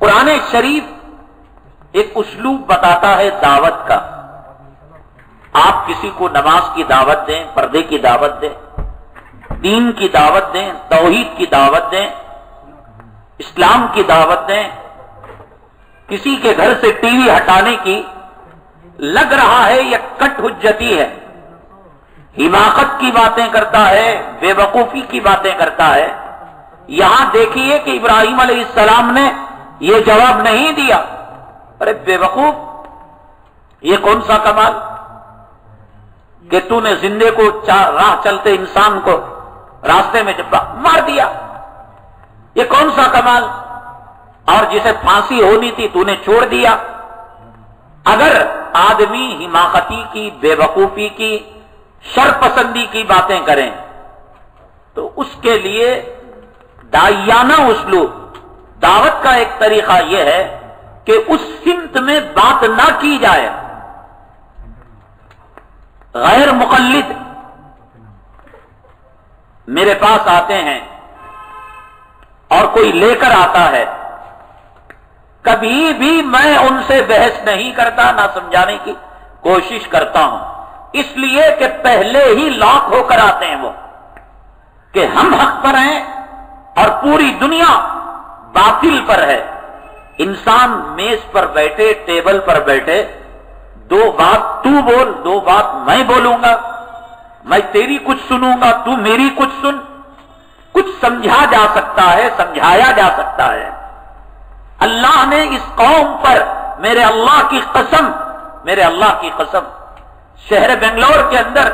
قرآن شریف ایک اسلوب بتاتا ہے دعوت کا. آپ کسی کو نماز کی دعوت دیں، پردے کی دعوت دیں، دین کی دعوت دیں، توحید کی دعوت دیں، اسلام کی دعوت دیں، کسی کے گھر سے ٹی وی ہٹانے کی لگ رہا ہے یہ کٹ حجتی ہے، حماقت کی باتیں کرتا ہے، بے وقوفی کی باتیں کرتا ہے. یہاں دیکھیے کہ ابراہیم علیہ السلام نے یہ جواب نہیں دیا. ارے بے وقوف، یہ کون سا کمال کہ تو نے زندے کو راہ چلتے انسان کو راستے میں مار دیا، یہ کون سا کمال؟ اور جسے پھانسی ہونی تھی تو نے چھوڑ دیا. اگر آدمی حماقتی کی، بے وقوفی کی، شر پسندی کی باتیں کریں تو اس کے لیے داعیانہ اسلوب، دعوت کا ایک طریقہ یہ ہے کہ اس سمت میں بات نہ کی جائے. غیر مقلد میرے پاس آتے ہیں اور کوئی لے کر آتا ہے، کبھی بھی میں ان سے بحث نہیں کرتا، نہ سمجھانے کی کوشش کرتا ہوں. اس لیے کہ پہلے ہی لاک ہو کر آتے ہیں وہ کہ ہم حق پر ہیں اور پوری دنیا باطل پر ہے. انسان میز پر بیٹھے، ٹیبل پر بیٹھے، دو بات تو بول، دو بات میں بولوں گا، میں تیری کچھ سنوں گا، تو میری کچھ سن، کچھ سمجھا جا سکتا ہے، سمجھایا جا سکتا ہے. اللہ نے اس قوم پر، میرے اللہ کی قسم، میرے اللہ کی قسم، شہر بنگلور کے اندر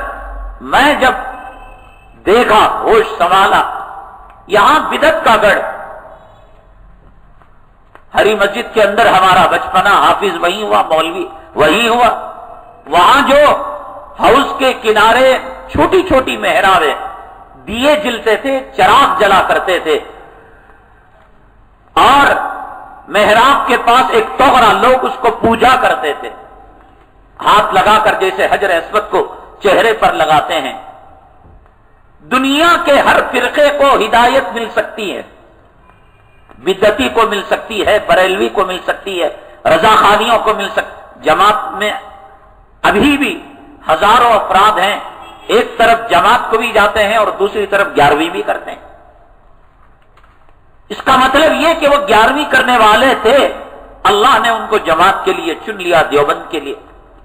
میں جب دیکھا، ہوش سنبھالا، یہاں بدعت کا گڑھ، ہری مسجد کے اندر ہمارا بچپنا، حافظ وہی ہوا، مولوی وہی ہوا. وہاں جو ہاؤس کے کنارے چھوٹی چھوٹی محرابیں، دیے جلتے تھے، چراغ جلا کرتے تھے، اور محراب کے پاس ایک توغرا، لوگ اس کو پوجا کرتے تھے، ہاتھ لگا کر جیسے حجر اسود کو چہرے پر لگاتے ہیں. دنیا کے ہر فرقے کو ہدایت مل سکتی ہے، بدعتی کو مل سکتی ہے، بریلوی کو مل سکتی ہے، رضا خانیوں کو مل سکتی. جماعت میں ابھی بھی ہزاروں افراد ہیں، ایک طرف جماعت کو بھی جاتے ہیں اور دوسری طرف 11ویں بھی کرتے ہیں. اس کا مطلب یہ کہ وہ 11ویں کرنے والے تھے، اللہ نے ان کو جماعت کے لیے چن لیا، دیوبند کے لیے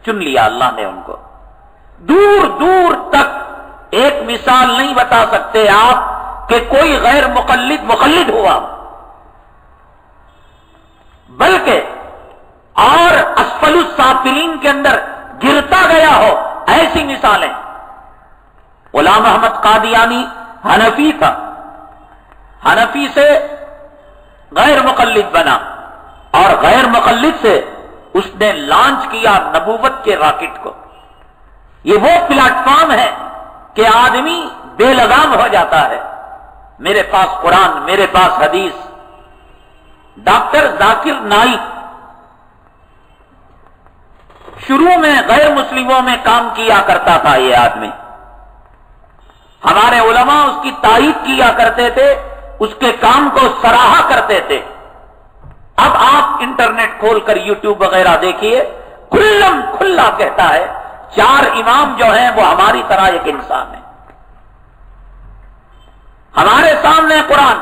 چن لیا اللہ نے ان کو. دور دور تک ایک مثال نہیں بتا سکتے آپ کہ کوئی غیر مقلد ہوا، بلکہ اور اسفل السافلین کے اندر گرتا گیا ہو، ایسی مثالیں. غلام احمد قادیانی حنفی تھا، حنفی سے غیر مقلد بنا، اور غیر مقلد سے اس نے لانچ کیا نبوت کے راکٹ کو. یہ وہ پلیٹ فارم ہے کہ آدمی بے لگام ہو جاتا ہے. میرے پاس قرآن، میرے پاس حدیث. ڈاکٹر ذاکر نائک شروع میں غیر مسلموں میں کام کیا کرتا تھا. یہ آدمی، ہمارے علماء اس کی تائید کیا کرتے تھے، اس کے کام کو سراہا کرتے تھے. اب آپ انٹرنیٹ کھول کر یوٹیوب وغیرہ دیکھیے، کھلم کھلا کہتا ہے 4 امام جو ہیں وہ ہماری طرح ایک انسان ہے. ہمارے سامنے قرآن،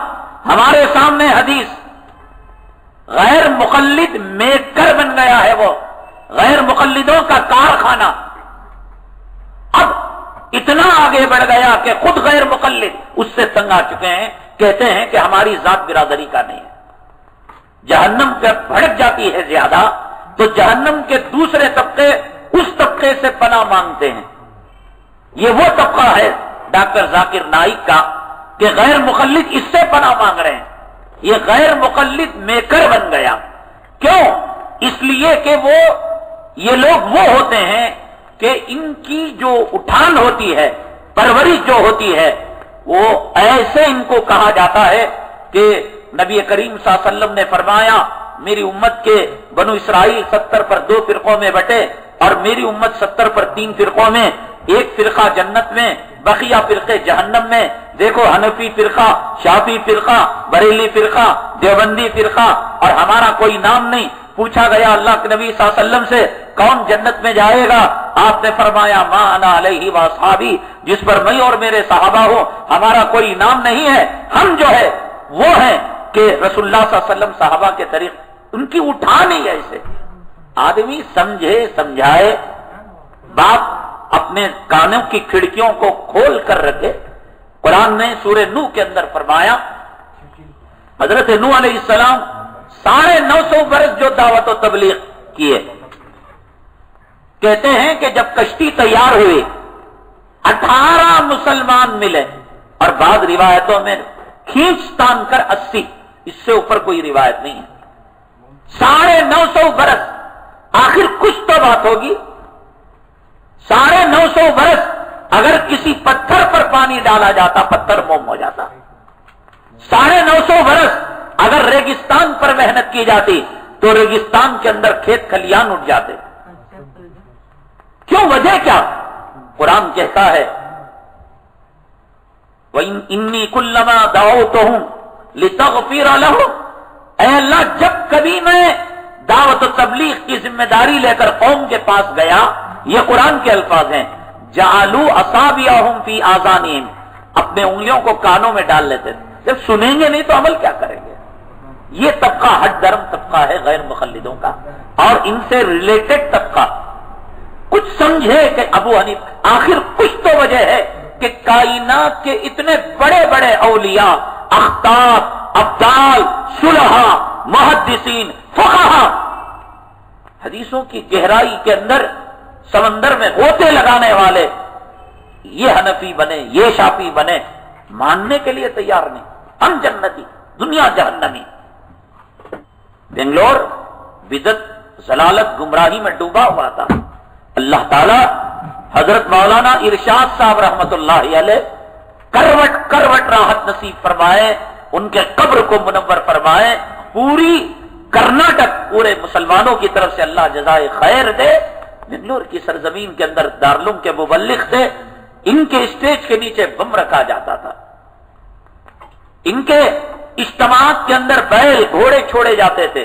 ہمارے سامنے حدیث. غیر مقلد میکر بن گیا ہے وہ، غیر مقلدوں کا کارخانہ. اب اتنا آگے بڑھ گیا کہ خود غیر مقلد اس سے تنگ آ چکے ہیں، کہتے ہیں کہ ہماری ذات برادری کا نہیں ہے. جہنم پہ بھڑک جاتی ہے زیادہ تو جہنم کے دوسرے طبقے اس طبقے سے پناہ مانگتے ہیں. یہ وہ طبقہ ہے ڈاکٹر ذاکر نائک کا کہ غیر مقلد اس سے پناہ مانگ رہے ہیں. یہ غیر مقلد میکر بن گیا. کیوں؟ اس لیے کہ یہ لوگ وہ ہوتے ہیں کہ ان کی جو اٹھان ہوتی ہے، پرورش جو ہوتی ہے، وہ ایسے ان کو کہا جاتا ہے کہ نبی کریم صلی اللہ علیہ وسلم نے فرمایا میری امت کے بنو اسرائیل 70 پر 2 فرقوں میں بٹے، اور میری امت 70 پر 3 فرقوں میں، ایک فرقہ جنت میں، بقیہ فرقے جہنم میں. دیکھو حنفی فرقہ، شافعی فرقہ، بریلی فرقہ، دیوبندی فرقہ، اور ہمارا کوئی نام نہیں. پوچھا گیا اللہ کے نبی صلی اللہ علیہ وسلم سے کون جنت میں جائے گا؟ آپ نے فرمایا ما انا علیہ واصحابی، جس پر میں اور میرے صحابہ ہوں. ہمارا کوئی نام نہیں ہے، ہم جو ہے وہ ہیں کہ رسول اللہ صلی اللہ علیہ وسلم صحابہ کے طریق ان کی اٹھا نہیں ایسے. آدمی سمجھے سمجھائے، باپ اپنے کانوں کی کھڑکیوں کو کھول کر رکھے. قرآن نے سورہ نوح کے اندر فرمایا، حضرت نوح علیہ السلام 950 برس جو دعوت و تبلیغ کیے. کہتے ہیں کہ جب کشتی تیار ہوئی 18 مسلمان ملے، اور بعض روایتوں میں کھینچ تان کر 80، اس سے اوپر کوئی روایت نہیں ہے. 950 برس، آخر کچھ تو بات ہوگی. 950 برس اگر کسی پتھر پر پانی ڈالا جاتا پتھر موم ہو جاتا. 950 برس اگر ریگستان پر محنت کی جاتی تو ریگستان کے اندر کھیت کھلیان اٹھ جاتے. کیوں؟ وجہ کیا؟ قرآن کہتا ہے وَإِنِّي كُلَّمَا دَعَوْتُهُمْ لِتَغْفِرَ لَهُمْ، اے اللہ جب کبھی میں دعوت و تبلیغ کی ذمہ داری لے کر قوم کے پاس گیا، یہ قرآن کے الفاظ ہیں، جَعَلُوا أَصَابِعَهُمْ فِي آذَانِهِمْ، اپنے انگلیوں کو کانوں میں ڈال لیتے تھے. جب سنیں گے نہیں تو عمل کیا کریں گے؟ یہ طبقہ ہٹ درم طبقہ ہے غیر مقلدوں کا، اور ان سے ریلیٹڈ طبقہ کچھ سمجھے کہ ابو حنیفہ آخر کچھ تو وجہ ہے کہ کائنات کے اتنے بڑے بڑے اولیاء، اخطاب، ابدال، صلحاء، محدثین، فقہاء، حدیثوں کی گہرائی کے اندر سمندر میں غوطے لگانے والے، یہ حنفی بنے، یہ شافعی بنے، ماننے کے لیے تیار نہیں. ہم جنتی، دنیا جہنمی. بنگلور بدعت، ضلالت، گمراہی میں ڈوبا ہوا تھا. اللہ تعالی حضرت مولانا ارشاد صاحب رحمت اللہ علیہ کروٹ کروٹ راحت نصیب فرمائے، ان کے قبر کو منور فرمائے. پوری کرناٹک پورے مسلمانوں کی طرف سے اللہ جزائے خیر دے. بنگلور کی سرزمین کے اندر دارالعلوم کے مبلغ تھے. ان کے اسٹیج کے نیچے بم رکھا جاتا تھا، ان کے اجتماعات کے اندر بیل گھوڑے چھوڑے جاتے تھے.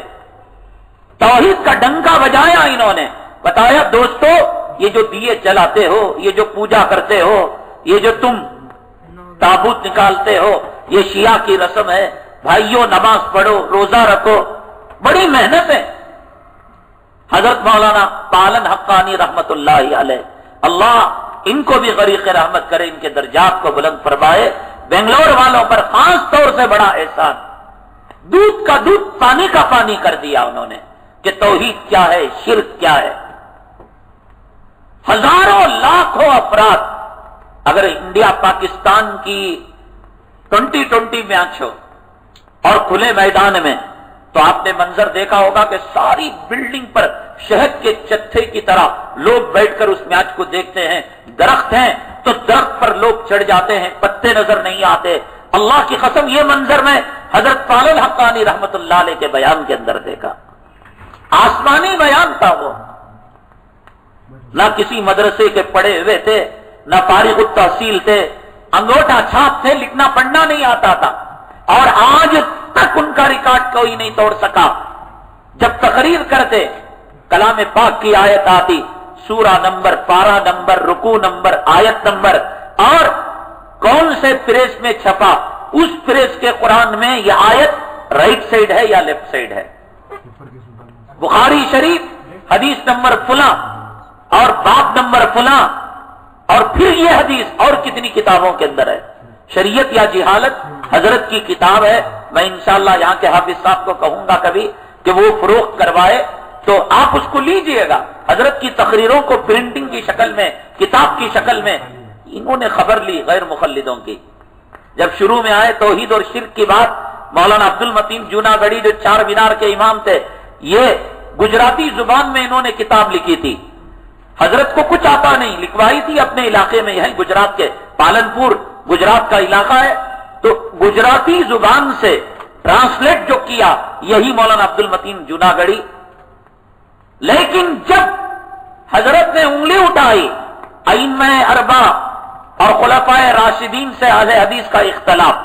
توحید کا ڈنکا بجایا انہوں نے، بتایا دوستو یہ جو دیے جلاتے ہو، یہ جو پوجا کرتے ہو، یہ جو تم تابوت نکالتے ہو، یہ شیعہ کی رسم ہے. بھائیوں نماز پڑھو، روزہ رکھو، بڑی محنت ہے. حضرت مولانا پالن حقانی رحمت اللہ علیہ، اللہ ان کو بھی غریق رحمت کرے، ان کے درجات کو بلند فرمائے. بنگلور والوں پر خاص طور سے بڑا احسان، دودھ کا دودھ پانی کا پانی کر دیا انہوں نے کہ توحید کیا ہے، شرک کیا ہے. ہزاروں لاکھوں افراد، اگر انڈیا پاکستان کی 2020 میچ ہو اور کھلے میدان میں، تو آپ نے منظر دیکھا ہوگا کہ ساری بلڈنگ پر شہد کے چتھے کی طرح لوگ بیٹھ کر اس میچ کو دیکھتے ہیں. درخت ہیں تو درخت پر لوگ چڑھ جاتے ہیں، پتے نظر نہیں آتے. اللہ کی قسم یہ منظر میں حضرت پالن حقانی رحمت اللہ علیہ کے بیان کے اندر دیکھا. آسمانی بیان تھا وہ. نہ کسی مدرسے کے پڑھے ہوئے تھے، نہ فارغ التحصیل تھے، انگوٹھا چھاپ تھے، لکھنا پڑھنا نہیں آتا تھا. اور آج تک ان کا ریکارڈ کوئی نہیں توڑ سکا. جب تقریر کرتے کلام پاک کی آیت آتی، سورہ نمبر، پارہ نمبر، رکوع نمبر، آیت نمبر، اور کون سے پریس میں چھپا، اس پریس کے قرآن میں یہ آیت رائٹ سائڈ ہے یا لیفٹ سائڈ ہے. بخاری شریف حدیث نمبر فلاں اور باب نمبر فلاں، اور پھر یہ حدیث اور کتنی کتابوں کے اندر ہے. شریعت یا جہالت حضرت کی کتاب ہے. میں انشاءاللہ یہاں کے حافظ صاحب کو کہوں گا کبھی کہ وہ فروخت کروائے تو آپ اس کو لیجئے گا. حضرت کی تقریروں کو پرنٹنگ کی شکل میں، کتاب کی شکل میں انہوں نے خبر لی غیر مقلدوں کی. جب شروع میں آئے توحید اور شرک کی بات، مولانا عبد المتین جوناگڑھی جو 4 مینار کے امام تھے، یہ گجراتی زبان میں انہوں نے کتاب لکھی تھی. حضرت کو کچھ آتا نہیں، لکھوائی تھی اپنے علاقے میں، یہیں گجرات کے پالنپور گجرات کا علاقہ ہے، تو گجراتی زبان سے ٹرانسلیٹ جو کیا یہی مولانا عبد المتین جوناگڑھی. لیکن جب حضرت نے انگلی اٹھائی، ائمہ اربع اور خلفائے راشدین سے اہل حدیث کا اختلاف،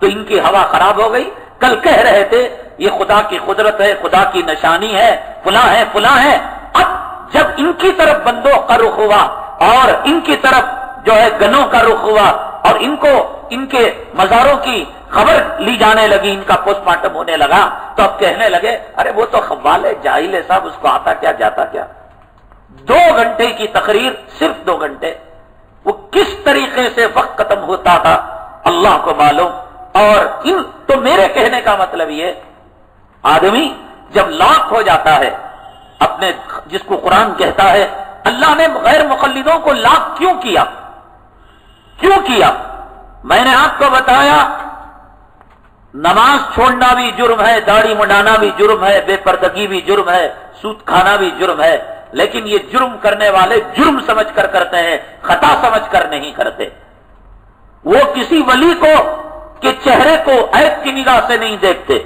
تو ان کی ہوا خراب ہو گئی۔ کل کہہ رہے تھے یہ خدا کی قدرت ہے، خدا کی نشانی ہے، فلاں ہے فلاں ہے۔ اب جب ان کی طرف بندوں کا رخ ہوا اور ان کی طرف جو ہے گنوں کا رخ ہوا اور ان کو ان کے مزاروں کی خبر لی جانے لگی، ان کا پوسٹ مارٹم ہونے لگا، تو اب کہنے لگے ارے وہ تو خوال ہے، جاہل ہے صاحب، اس کو آتا کیا جاتا کیا۔ 2 گھنٹے کی تقریر، صرف 2 گھنٹے، وہ کس طریقے سے وقت ختم ہوتا تھا اللہ کو معلوم۔ اور تو میرے کہنے کا مطلب یہ، آدمی جب لاکھ ہو جاتا ہے اپنے، جس کو قرآن کہتا ہے اللہ نے غیر مقلدوں کو لاکھ کیوں کیا؟ کیوں کیا؟ میں نے آپ کو بتایا نماز چھوڑنا بھی جرم ہے، داڑھی منڈانا بھی جرم ہے، بے پردگی بھی جرم ہے، سود کھانا بھی جرم ہے، لیکن یہ جرم کرنے والے جرم سمجھ کر کرتے ہیں، خطا سمجھ کر نہیں کرتے۔ وہ کسی ولی کو کے چہرے کو عیب کی نگاہ سے نہیں دیکھتے،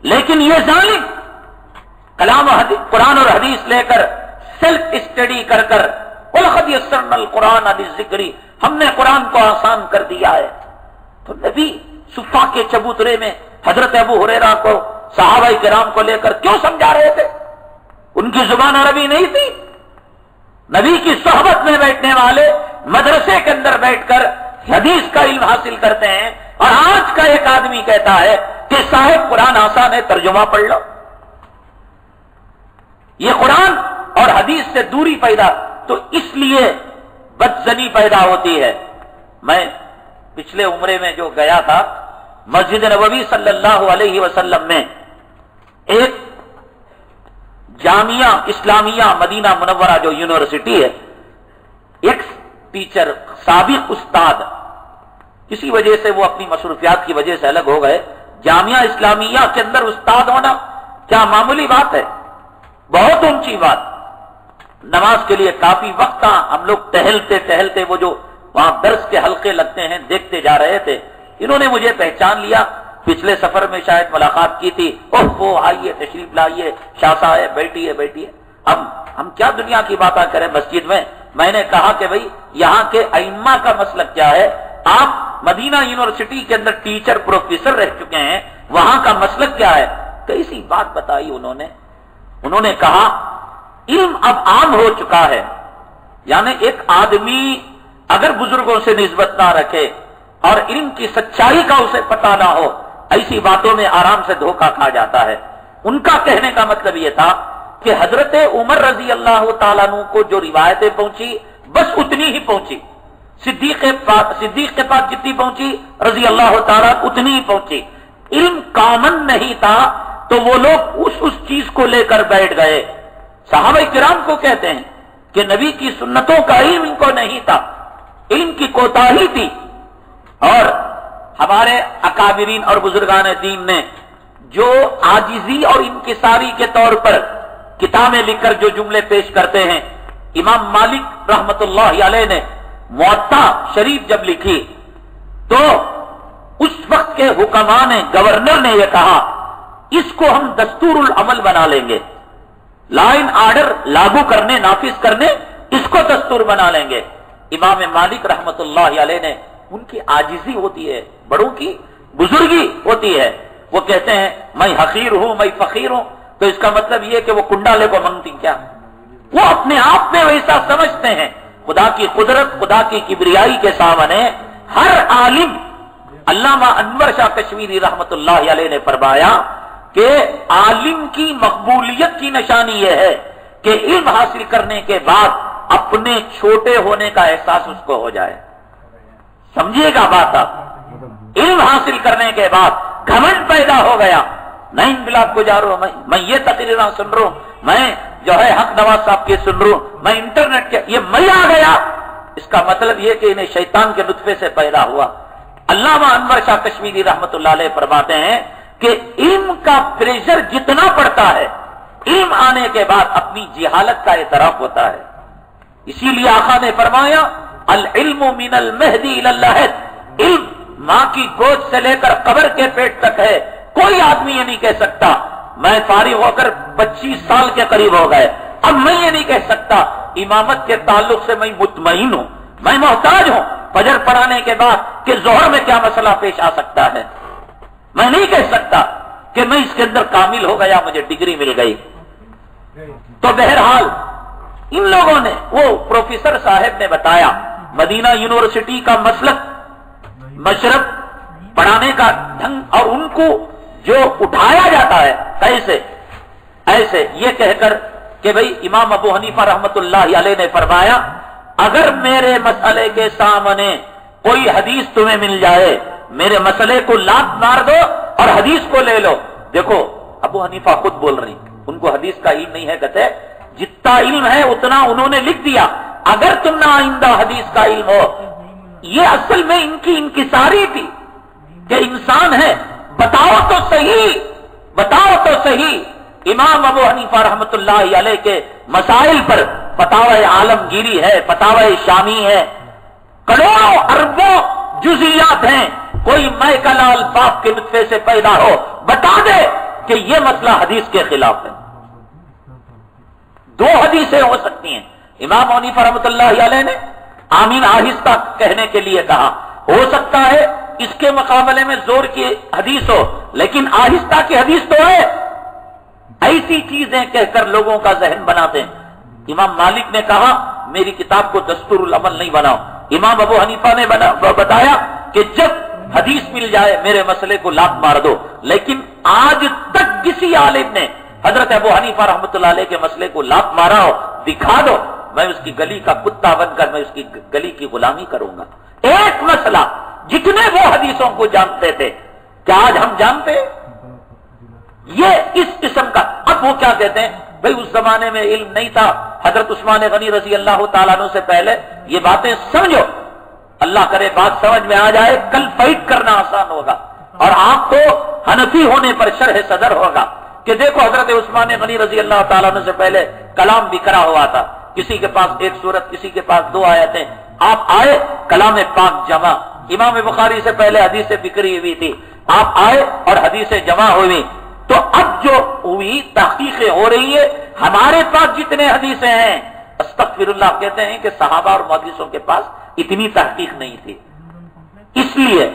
لیکن یہ ظالم کلام قرآن اور حدیث لے کر سیلف اسٹڈی کر کر وَلَقَدْ يَسَّرْنَا الْقُرْآنَ لِلذِّكْرِ، ہم نے قرآن کو آسان کر دیا ہے۔ تو نبی صفا کے چبوترے میں حضرت ابو ہریرہ کو صحابہ کرام کو لے کر کیوں سمجھا رہے تھے؟ ان کی زبان عربی نہیں تھی۔ نبی کی صحبت میں بیٹھنے والے مدرسے کے اندر بیٹھ کر حدیث کا علم حاصل کرتے ہیں، اور آج کا ایک آدمی کہتا ہے کہ صاحب قرآن آسان ہے، ترجمہ پڑھ لو۔ یہ قرآن اور حدیث سے دوری پیدا، تو اس لیے بدزنی پیدا ہوتی ہے۔ میں پچھلے عمرے میں جو گیا تھا، مسجد نبوی صلی اللہ علیہ وسلم میں ایک جامعہ اسلامیہ مدینہ منورہ جو یونیورسٹی ہے، ایک ٹیچر سابق استاد، کسی وجہ سے وہ اپنی مصروفیات کی وجہ سے الگ ہو گئے۔ جامعہ اسلامیہ کے اندر استاد ہونا کیا معمولی بات ہے؟ بہت اونچی بات۔ نماز کے لیے کافی وقت تھا، ہم لوگ ٹہلتے ٹہلتے وہ جو وہاں درس کے حلقے لگتے ہیں دیکھتے جا رہے تھے۔ انہوں نے مجھے پہچان لیا، پچھلے سفر میں شاید ملاقات کی تھی۔ اوہ وہ آئیے، تشریف لائیے، شاہ صاحب بیٹھیے بیٹھیے۔ اب ہم کیا دنیا کی باتیں کریں مسجد میں؟ میں نے کہا کہ بھئی یہاں کے ائمہ کا مسلک کیا ہے؟ آپ مدینہ یونیورسٹی کے اندر ٹیچر پروفیسر رہ چکے ہیں، وہاں کا مسلک کیا ہے؟ کیسی بات بتائی انہوں نے کہا علم اب عام ہو چکا ہے، یعنی ایک آدمی اگر بزرگوں سے نسبت نہ رکھے اور علم کی سچائی کا اسے پتہ نہ ہو، ایسی باتوں میں آرام سے دھوکہ کھا جاتا ہے۔ ان کا کہنے کا مطلب یہ تھا کہ حضرت عمر رضی اللہ تعالیٰ عنہ کو جو روایتیں پہنچی بس اتنی ہی پہنچی، صدیق کے پاس جتنی پہنچی رضی اللہ تعالیٰ اتنی ہی پہنچی۔ علم کامن نہیں تھا تو وہ لوگ اس چیز کو لے کر بیٹھ گئے۔ صحابہ کرام کو کہتے ہیں کہ نبی کی سنتوں کا علم ان کو نہیں تھا، علم کی کوتاہی تھی۔ اور ہمارے اکابرین اور بزرگان دین نے جو عاجزی اور انکساری کے طور پر کتابیں لکھ کر جو جملے پیش کرتے ہیں، امام مالک رحمت اللہ علیہ نے موطا شریف جب لکھی تو اس وقت کے حکماء نے، گورنر نے یہ کہا اس کو ہم دستور العمل بنا لیں گے، لائن آرڈر لاگو کرنے، نافذ کرنے، اس کو دستور بنا لیں گے۔ امام مالک رحمت اللہ علیہ نے، ان کی عاجزی ہوتی ہے، بڑوں کی بزرگی ہوتی ہے، وہ کہتے ہیں میں حقیر ہوں، میں فقیر ہوں، تو اس کا مطلب یہ کہ وہ کنڈالے کو منگتی کیا؟ وہ اپنے آپ میں ویسا سمجھتے ہیں۔ خدا کی قدرت، خدا کی کبریائی کے سامنے ہر عالم، علامہ انور شاہ کشمیری رحمت اللہ علیہ نے فرمایا کہ عالم کی مقبولیت کی نشانی یہ ہے کہ علم حاصل کرنے کے بعد اپنے چھوٹے ہونے کا احساس اس کو ہو جائے۔ سمجھیے گا بات آپ، علم حاصل کرنے کے بعد گھمنڈ پیدا ہو گیا، میں انقلاب کو جا رہا ہوں، میں یہ تقریراں سن رہا ہوں، میں جو ہے حق نواز صاحب کے سن رہا ہوں، میں انٹرنیٹ کے، یہ میں آ گیا۔ اس کا مطلب یہ کہ انہیں شیطان کے نطفے سے پیدا ہوا۔ علامہ انور شاہ کشمیری رحمت اللہ علیہ فرماتے ہیں کہ علم کا پریشر جتنا پڑتا ہے، علم آنے کے بعد اپنی جہالت کا اعتراف ہوتا ہے۔ اسی لیے آقا نے فرمایا العلم من المہدی الی اللحد، علم ماں کی گود سے لے کر قبر کے پیٹ تک ہے۔ کوئی آدمی یہ نہیں کہہ سکتا میں فارغ ہو کر 25 سال کے قریب ہو گئے، اب میں یہ نہیں کہہ سکتا امامت کے تعلق سے میں مطمئن ہوں، میں محتاج ہوں فجر پڑھانے کے بعد کہ ظہر میں کیا مسئلہ پیش آ سکتا ہے. میں نہیں کہہ سکتا کہ میں اس کے اندر کامل ہو گیا، مجھے ڈگری مل گئی. تو بہرحال ان لوگوں نے، وہ پروفیسر صاحب نے بتایا مدینہ یونیورسٹی کا مسلک، مشرب، پڑھانے کا ڈھنگ، اور ان کو جو اٹھایا جاتا ہے کیسے ایسے، یہ کہہ کر کہ بھئی امام ابو حنیفہ رحمت اللہ علیہ نے فرمایا اگر میرے مسئلے کے سامنے کوئی حدیث تمہیں مل جائے، میرے مسئلے کو لات مار دو اور حدیث کو لے لو. دیکھو ابو حنیفہ خود بول رہی، ان کو حدیث کا علم نہیں ہے، کہتے جتنا علم ہے اتنا انہوں نے لکھ دیا، اگر تم نہ آئندہ حدیث کا علم ہو. یہ اصل میں ان کی انکساری تھی کہ انسان ہے، بتاؤ تو صحیح، بتاؤ تو صحیح. امام ابو حنیفہ رحمت اللہ علیہ کے مسائل پر فتاوی عالمگیری ہے، فتاوی شامی ہے، کروڑوں اربوں جزیات ہیں. کوئی میں کا لال باپ کے نطفے سے پیدا ہو بتا دے کہ یہ مسئلہ حدیث کے خلاف ہے. دو حدیثیں ہو سکتی ہیں. امام حنیفہ رحمت اللہ علیہ نے آمین آہستہ کہنے کے لیے کہا، ہو سکتا ہے اس کے مقابلے میں زور کی حدیث ہو، لیکن آہستہ کی حدیث تو ہے. ایسی چیزیں کہہ کر لوگوں کا ذہن بناتے ہیں. امام مالک نے کہا میری کتاب کو دستور العمل نہیں بناؤ. امام ابو حنیفہ نے بتایا کہ جب حدیث مل جائے میرے مسئلے کو لات مار دو. لیکن آج تک کسی عالم نے حضرت ابو حنیفہ رحمۃ اللہ علیہ کے مسئلے کو لات مارا ہو دکھا دو، میں اس کی گلی کا کتا بن کر میں اس کی گلی کی غلامی کروں گا. ایک مسئلہ جتنے وہ حدیثوں کو جانتے تھے، کیا آج ہم جانتے؟ یہ اس قسم کا. اب وہ کیا کہتے ہیں بھئی اس زمانے میں علم نہیں تھا، حضرت عثمان غنی رضی اللہ تعالیٰ عنہ سے پہلے یہ باتیں سمجھو. اللہ کرے بات سمجھ میں آ جائے، کل فائٹ کرنا آسان ہوگا اور آپ کو حنفی ہونے پر شرح صدر ہوگا کہ دیکھو حضرت عثمان غنی رضی اللہ تعالیٰ عنہ سے پہلے کلام بکھرا ہوا تھا، کسی کے پاس ایک سورت، کسی کے پاس 2 آیتیں. آپ آئے کلام پاک جمع. امام بخاری سے پہلے حدیثیں بکھری ہوئی تھی، آپ آئے اور حدیثیں جمع ہوئی. تو اب جو ہوئی تحقیقیں ہو رہی ہے، ہمارے پاس جتنے حدیثیں ہیں، استغفر اللہ، کہتے ہیں کہ صحابہ اور محدثوں کے پاس اتنی تحقیق نہیں تھی. اس لیے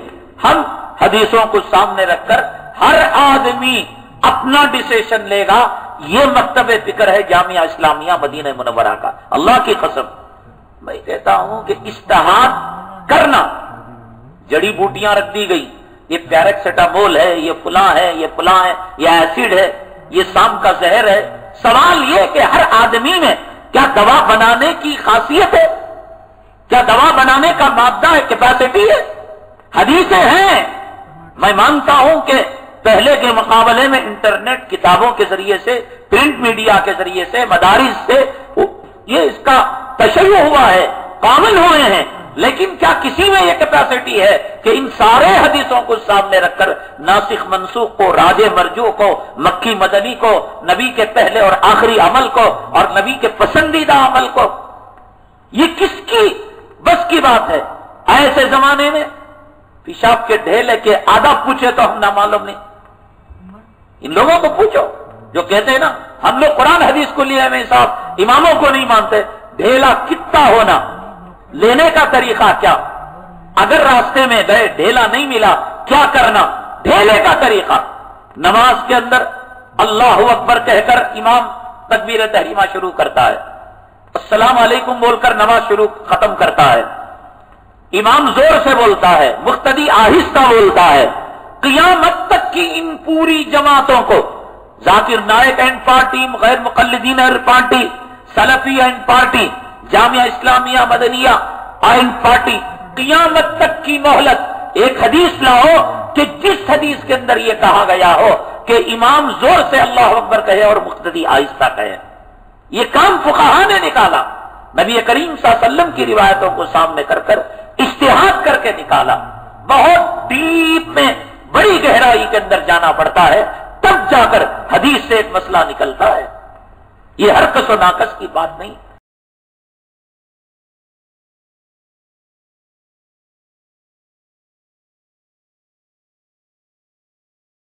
ہم حدیثوں کو سامنے رکھ کر ہر آدمی اپنا ڈیسیشن لے گا. یہ مکتب فکر ہے جامعہ اسلامیہ مدینہ منورہ کا. اللہ کی قسم میں کہتا ہوں کہ اجتہاد کرنا، جڑی بوٹیاں رکھ دی گئی، یہ پیراکسیٹامول ہے، یہ فلاں ہے، یہ فلاں ہے، یہ ایسڈ ہے، یہ سام کا زہر ہے. سوال یہ کہ ہر آدمی میں کیا دوا بنانے کی خاصیت ہے؟ کیا دوا بنانے کا مادہ ہے، کیپیسٹی ہے؟ حدیثیں ہیں. میں مانتا ہوں کہ پہلے کے مقابلے میں انٹرنیٹ، کتابوں کے ذریعے سے، پرنٹ میڈیا کے ذریعے سے، مدارس سے یہ اس کا تشیع ہوا ہے، کامل ہوئے ہیں. لیکن کیا کسی میں یہ کیپیسٹی ہے کہ ان سارے حدیثوں کو سامنے رکھ کر ناسخ منسوخ کو، راجح مرجوح کو، مکی مدنی کو، نبی کے پہلے اور آخری عمل کو اور نبی کے پسندیدہ عمل کو، یہ کس کی بس کی بات ہے؟ ایسے زمانے میں پیشاب کے ڈھیلے کے آداب پوچھے تو ہم نہ معلوم نہیں. ان لوگوں کو پوچھو جو کہتے ہیں نا ہم لوگ قرآن حدیث کو لیے میں صاحب اماموں کو نہیں مانتے. ڈھیلا کتنا ہونا، لینے کا طریقہ کیا، اگر راستے میں گئے ڈھیلا نہیں ملا کیا کرنا، ڈھیلے کا طریقہ. نماز کے اندر اللہ اکبر کہہ کر امام تکبیر تحریمہ شروع کرتا ہے، السلام علیکم بول کر نماز شروع ختم کرتا ہے. امام زور سے بولتا ہے، مقتدی آہستہ بولتا ہے. قیامت تک کی ان پوری جماعتوں کو، ذاکر نائک اینڈ پارٹی، غیر مقلدین اینڈ پارٹی، سلفی اینڈ پارٹی، جامعہ اسلامیہ مدنیہ اینڈ پارٹی، قیامت تک کی مہلت. ایک حدیث لاؤ کہ جس حدیث کے اندر یہ کہا گیا ہو کہ امام زور سے اللہ اکبر کہے اور مقتدی آہستہ کہے. یہ کام فقہا نے نکالا، نبی کریم صلی اللہ علیہ وسلم کی روایتوں کو سامنے کر کر اجتہاد کر کے نکالا. بہت ڈیپ میں، بڑی گہرائی کے اندر جانا پڑتا ہے، تب جا کر حدیث سے ایک مسئلہ نکلتا ہے. یہ ہر کس و ناقص کی بات نہیں.